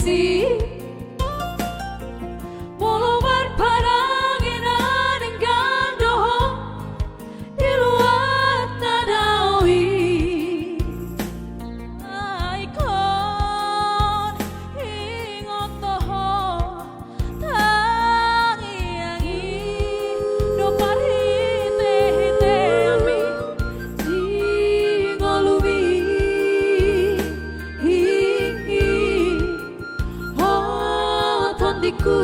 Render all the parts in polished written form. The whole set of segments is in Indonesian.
dosi Molo berparangin aning gandoho di luar tadawi Aikon ingot toho tangiangi no parhite-hite ami di ngolumi tondiku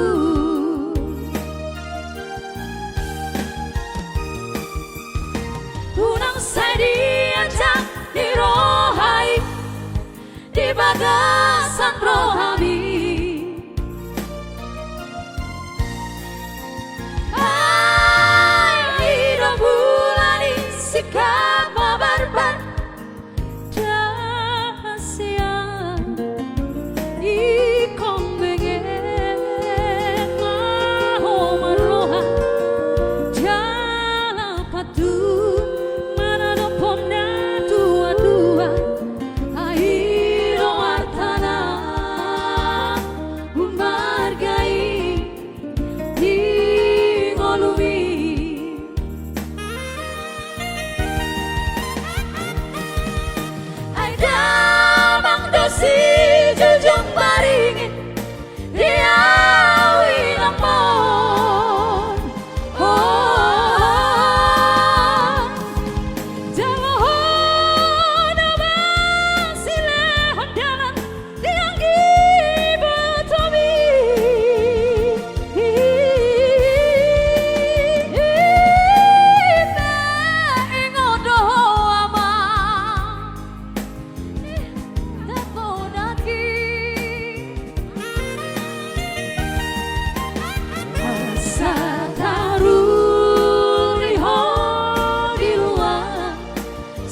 Unang saya diajak di rohai di bagasan rohami Ai do bulani sikap mabarbar dahasian ikon bengen maho maroha jala patu mana do pona tua airo artana umargai di ngolumi ai damang dosi jujung baringin riawi lamon jaloh nama sile hondalan dianggi betomi ina ingodo ama daponaki asa taruri ho di luar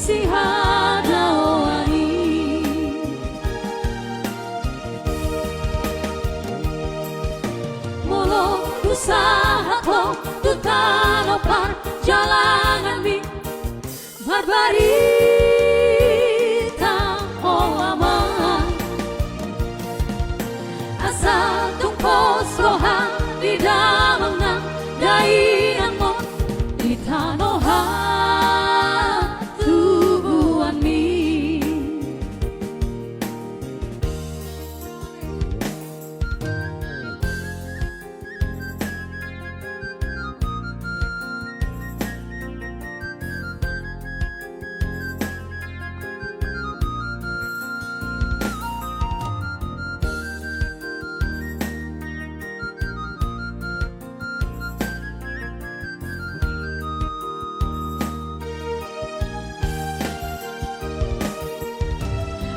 si hadawangi molo usaha ko tutano par jalangan mi barbarita oh aman asa tungkos loha di damang na daian mo di tanoha tubuhan mi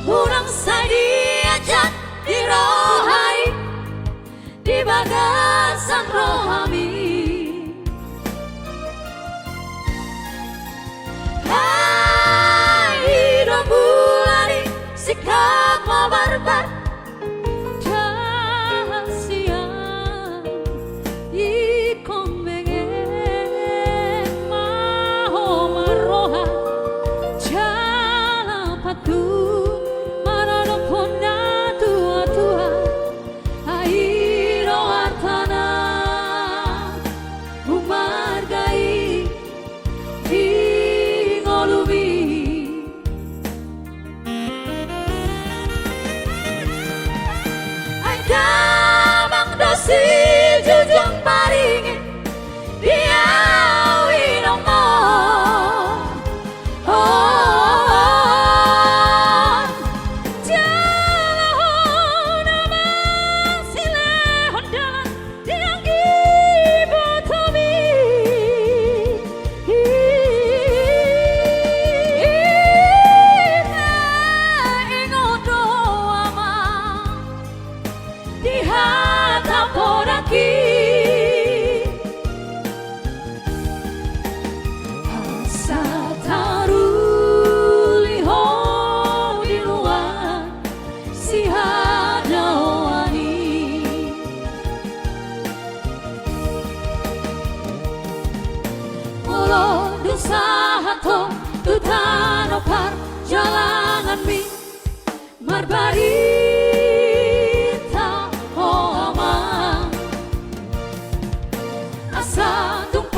Unang saya diajak di rohai di bagasan rohami Hai do bulani sikap mabarbar dahasian ikon bengen maho maroha jala patu airo artana umargai di ngolumi ai damang dosi jujung baringin diawi nomor jaloh nama sile hondalan dianggi betomi ina ingodo ama di hata podaki asa taruli ho di luar si hadawangi molo dusaha to tutano par jalangan mi marbarita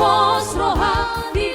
pos rohani